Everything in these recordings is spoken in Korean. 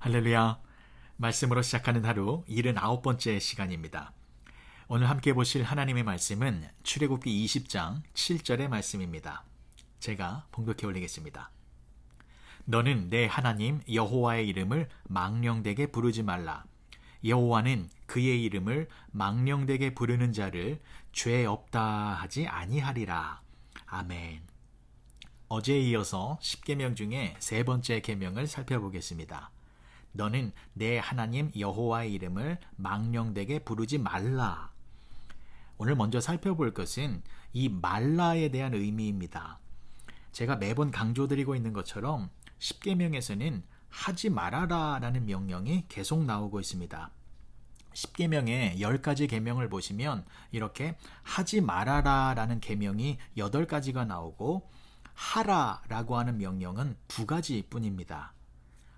할렐루야. 말씀으로 시작하는 하루 79번째 시간입니다. 오늘 함께 보실 하나님의 말씀은 출애굽기 20장 7절의 말씀입니다. 제가 봉독해 올리겠습니다. 너는 내 하나님 여호와의 이름을 망령되게 부르지 말라. 여호와는 그의 이름을 망령되게 부르는 자를 죄 없다 하지 아니하리라. 아멘. 어제에 이어서 10계명 중에 세 번째 계명을 살펴보겠습니다. 너는 내 하나님 여호와의 이름을 망령되게 부르지 말라. 오늘 먼저 살펴볼 것은 이 말라에 대한 의미입니다. 제가 매번 강조드리고 있는 것처럼 10계명에서는 하지 말아라 라는 명령이 계속 나오고 있습니다. 10계명의 10가지 계명을 보시면 이렇게 하지 말아라 라는 계명이 8가지가 나오고 하라 라고 하는 명령은 2가지 뿐입니다.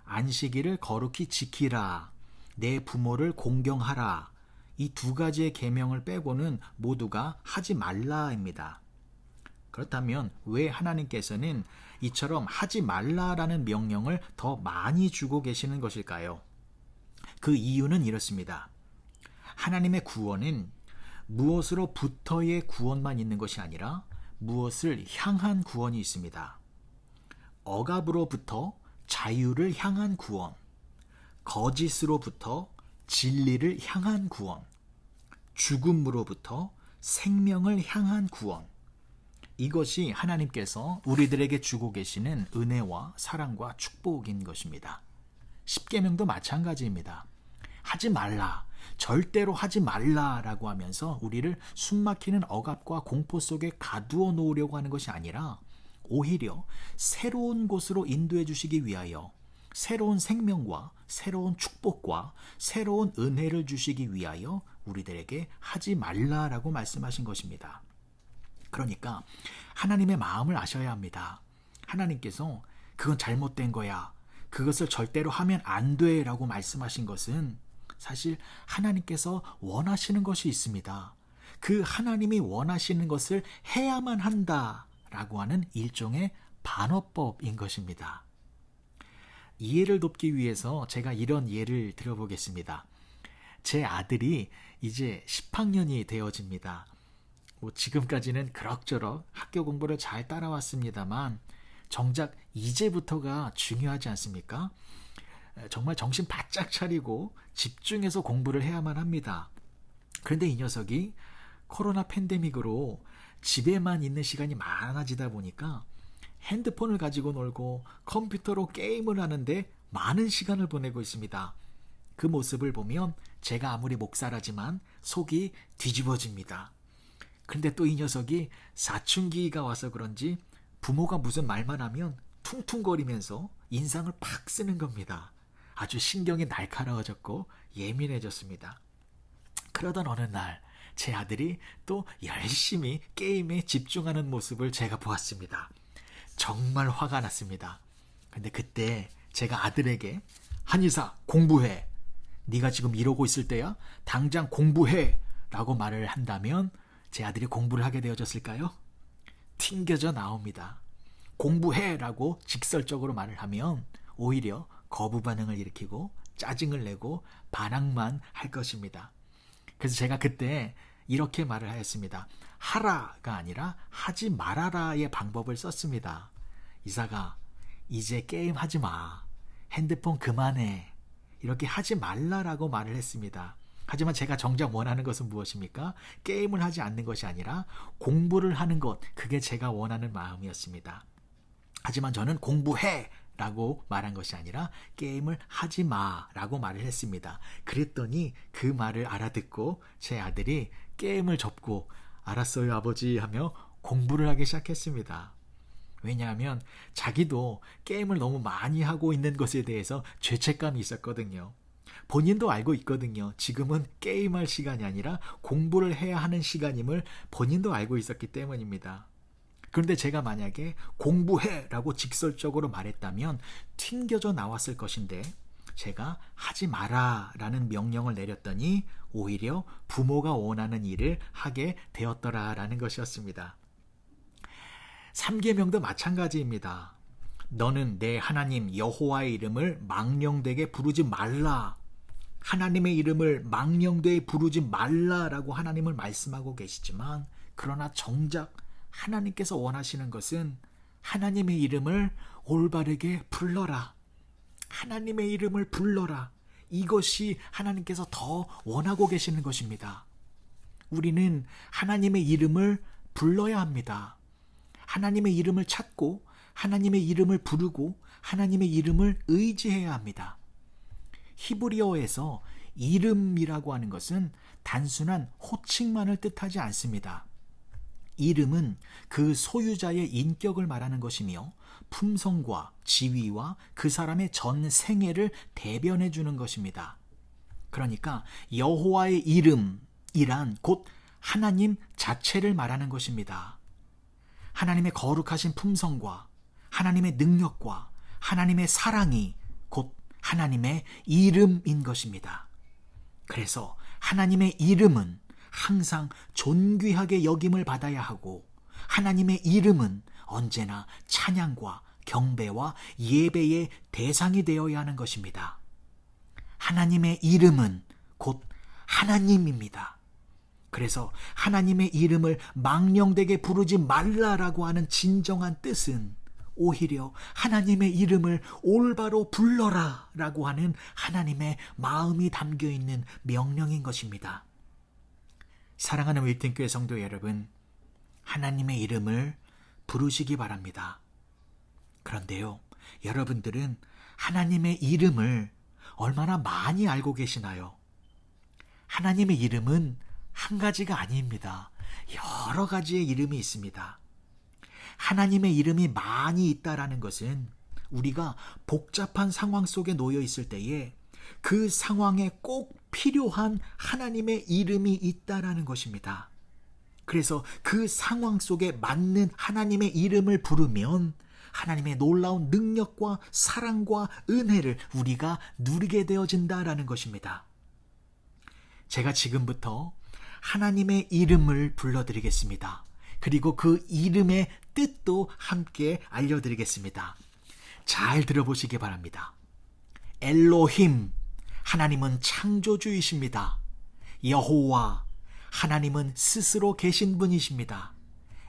안식일을 거룩히 지키라, 내 부모를 공경하라, 이 2가지의 계명을 빼고는 모두가 하지 말라입니다. 그렇다면 왜 하나님께서는 이처럼 하지 말라라는 명령을 더 많이 주고 계시는 것일까요? 그 이유는 이렇습니다. 하나님의 구원은 무엇으로부터의 구원만 있는 것이 아니라 무엇을 향한 구원이 있습니다. 억압으로부터 자유를 향한 구원, 거짓으로부터 진리를 향한 구원, 죽음으로부터 생명을 향한 구원. 이것이 하나님께서 우리들에게 주고 계시는 은혜와 사랑과 축복인 것입니다. 10계명도 마찬가지입니다. 하지 말라, 절대로 하지 말라라고 하면서 우리를 숨막히는 억압과 공포 속에 가두어 놓으려고 하는 것이 아니라 오히려 새로운 곳으로 인도해 주시기 위하여 새로운 생명과 새로운 축복과 새로운 은혜를 주시기 위하여 우리들에게 하지 말라라고 말씀하신 것입니다. 그러니까 하나님의 마음을 아셔야 합니다. 하나님께서 그건 잘못된 거야, 그것을 절대로 하면 안 돼 라고 말씀하신 것은 사실 하나님께서 원하시는 것이 있습니다. 그 하나님이 원하시는 것을 해야만 한다 라고 하는 일종의 반어법인 것입니다. 이해를 돕기 위해서 제가 이런 예를 들어보겠습니다. 제 아들이 이제 10학년이 되어집니다. 지금까지는 그럭저럭 학교 공부를 잘 따라왔습니다만 정작 이제부터가 중요하지 않습니까? 정말 정신 바짝 차리고 집중해서 공부를 해야만 합니다. 그런데 이 녀석이 코로나 팬데믹으로 집에만 있는 시간이 많아지다 보니까 핸드폰을 가지고 놀고 컴퓨터로 게임을 하는데 많은 시간을 보내고 있습니다. 그 모습을 보면 제가 아무리 목사라지만 속이 뒤집어집니다. 그런데 또 이 녀석이 사춘기가 와서 그런지 부모가 무슨 말만 하면 퉁퉁거리면서 인상을 팍 쓰는 겁니다. 아주 신경이 날카로워졌고 예민해졌습니다. 그러던 어느 날 제 아들이 또 열심히 게임에 집중하는 모습을 제가 보았습니다. 정말 화가 났습니다. 근데 그때 제가 아들에게 한의사 공부해, 네가 지금 이러고 있을 때야, 당장 공부해 라고 말을 한다면 제 아들이 공부를 하게 되어졌을까요? 튕겨져 나옵니다. 공부해 라고 직설적으로 말을 하면 오히려 거부 반응을 일으키고 짜증을 내고 반항만 할 것입니다. 그래서 제가 그때 이렇게 말을 하였습니다. 하라가 아니라 하지 말아라의 방법을 썼습니다. 이사가, 이제 게임 하지 마, 핸드폰 그만해, 이렇게 하지 말라라고 말을 했습니다. 하지만 제가 정작 원하는 것은 무엇입니까? 게임을 하지 않는 것이 아니라 공부를 하는 것, 그게 제가 원하는 마음이었습니다. 하지만 저는 공부해 라고 말한 것이 아니라 게임을 하지 마 라고 말을 했습니다. 그랬더니 그 말을 알아듣고 제 아들이 게임을 접고 알았어요 아버지 하며 공부를 하기 시작했습니다. 왜냐하면 자기도 게임을 너무 많이 하고 있는 것에 대해서 죄책감이 있었거든요. 본인도 알고 있거든요. 지금은 게임할 시간이 아니라 공부를 해야 하는 시간임을 본인도 알고 있었기 때문입니다. 그런데 제가 만약에 공부해 라고 직설적으로 말했다면 튕겨져 나왔을 것인데 제가 하지 마라 라는 명령을 내렸더니 오히려 부모가 원하는 일을 하게 되었더라 라는 것이었습니다. 3계명도 마찬가지입니다. 너는 내 하나님 여호와의 이름을 망령되게 부르지 말라. 하나님의 이름을 망령되게 부르지 말라라고 하나님을 말씀하고 계시지만, 그러나 정작 하나님께서 원하시는 것은 하나님의 이름을 올바르게 불러라. 하나님의 이름을 불러라. 이것이 하나님께서 더 원하고 계시는 것입니다. 우리는 하나님의 이름을 불러야 합니다. 하나님의 이름을 찾고 하나님의 이름을 부르고 하나님의 이름을 의지해야 합니다. 히브리어에서 이름이라고 하는 것은 단순한 호칭만을 뜻하지 않습니다. 이름은 그 소유자의 인격을 말하는 것이며 품성과 지위와 그 사람의 전 생애를 대변해 주는 것입니다. 그러니까 여호와의 이름이란 곧 하나님 자체를 말하는 것입니다. 하나님의 거룩하신 품성과 하나님의 능력과 하나님의 사랑이 곧 하나님의 이름인 것입니다. 그래서 하나님의 이름은 항상 존귀하게 여김을 받아야 하고, 하나님의 이름은 언제나 찬양과 경배와 예배의 대상이 되어야 하는 것입니다. 하나님의 이름은 곧 하나님입니다. 그래서 하나님의 이름을 망령되게 부르지 말라라고 하는 진정한 뜻은 오히려 하나님의 이름을 올바로 불러라 라고 하는 하나님의 마음이 담겨있는 명령인 것입니다. 사랑하는 웨이팅교회 성도 여러분, 하나님의 이름을 부르시기 바랍니다. 그런데요, 여러분들은 하나님의 이름을 얼마나 많이 알고 계시나요? 하나님의 이름은 한 가지가 아닙니다. 여러 가지의 이름이 있습니다. 하나님의 이름이 많이 있다라는 것은 우리가 복잡한 상황 속에 놓여 있을 때에 그 상황에 꼭 필요한 하나님의 이름이 있다라는 것입니다. 그래서 그 상황 속에 맞는 하나님의 이름을 부르면 하나님의 놀라운 능력과 사랑과 은혜를 우리가 누리게 되어진다라는 것입니다. 제가 지금부터 하나님의 이름을 불러드리겠습니다. 그리고 그 이름의 뜻도 함께 알려드리겠습니다. 잘 들어보시기 바랍니다. 엘로힘, 하나님은 창조주이십니다. 여호와, 하나님은 스스로 계신 분이십니다.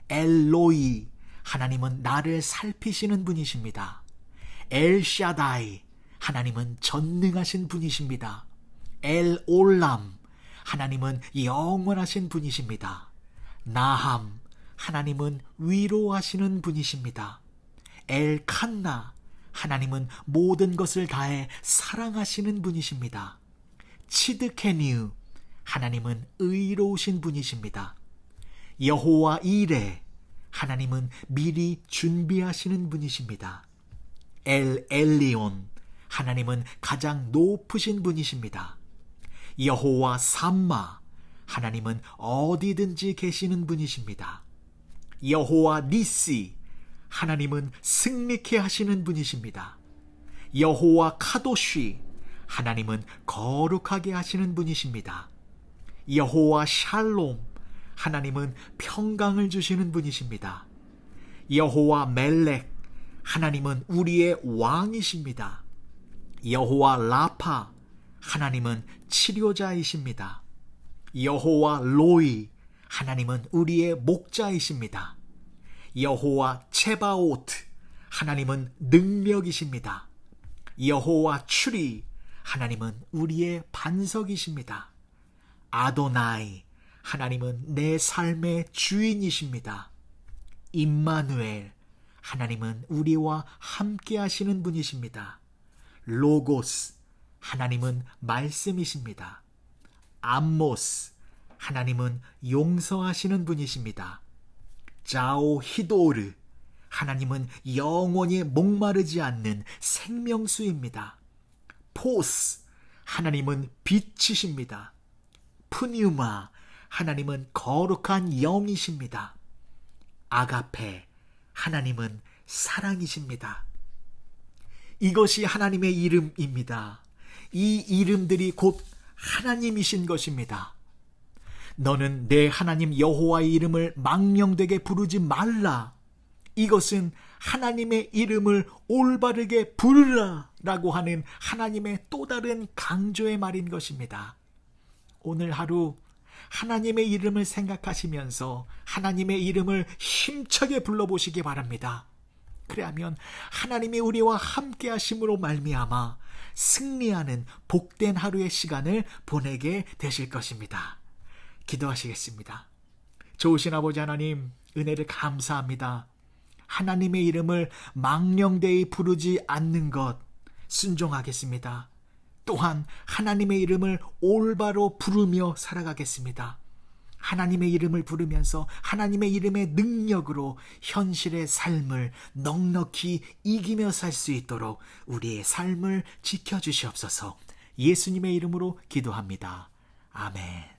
엘로이, 하나님은 나를 살피시는 분이십니다. 엘샤다이, 하나님은 전능하신 분이십니다. 엘올람, 하나님은 영원하신 분이십니다. 나함, 하나님은 위로하시는 분이십니다. 엘칸나, 하나님은 모든 것을 다해 사랑하시는 분이십니다. 치드케니우, 하나님은 의로우신 분이십니다. 여호와 이레, 하나님은 미리 준비하시는 분이십니다. 엘리온, 하나님은 가장 높으신 분이십니다. 여호와 삼마, 하나님은 어디든지 계시는 분이십니다. 여호와 니시, 하나님은 승리케 하시는 분이십니다. 여호와 카도시, 하나님은 거룩하게 하시는 분이십니다. 여호와 샬롬, 하나님은 평강을 주시는 분이십니다. 여호와 멜렉, 하나님은 우리의 왕이십니다. 여호와 라파, 하나님은 치료자이십니다. 여호와 로이, 하나님은 우리의 목자이십니다. 여호와 체바오트, 하나님은 능력이십니다. 여호와 추리, 하나님은 우리의 반석이십니다. 아도나이, 하나님은 내 삶의 주인이십니다. 임마누엘, 하나님은 우리와 함께 하시는 분이십니다. 로고스, 하나님은 말씀이십니다. 암모스, 하나님은 용서하시는 분이십니다. 자오 히도르, 하나님은 영원히 목마르지 않는 생명수입니다. 포스, 하나님은 빛이십니다. 푸뉴마, 하나님은 거룩한 영이십니다. 아가페, 하나님은 사랑이십니다. 이것이 하나님의 이름입니다. 이 이름들이 곧 하나님이신 것입니다. 너는 내 하나님 여호와의 이름을 망령되게 부르지 말라. 이것은 하나님의 이름을 올바르게 부르라 라고 하는 하나님의 또 다른 강조의 말인 것입니다. 오늘 하루 하나님의 이름을 생각하시면서 하나님의 이름을 힘차게 불러보시기 바랍니다. 그래야면 하나님이 우리와 함께 하심으로 말미암아 승리하는 복된 하루의 시간을 보내게 되실 것입니다. 기도하시겠습니다. 좋으신 아버지 하나님, 은혜를 감사합니다. 하나님의 이름을 망령되이 부르지 않는 것 순종하겠습니다. 또한 하나님의 이름을 올바로 부르며 살아가겠습니다. 하나님의 이름을 부르면서 하나님의 이름의 능력으로 현실의 삶을 넉넉히 이기며 살 수 있도록 우리의 삶을 지켜주시옵소서. 예수님의 이름으로 기도합니다. 아멘.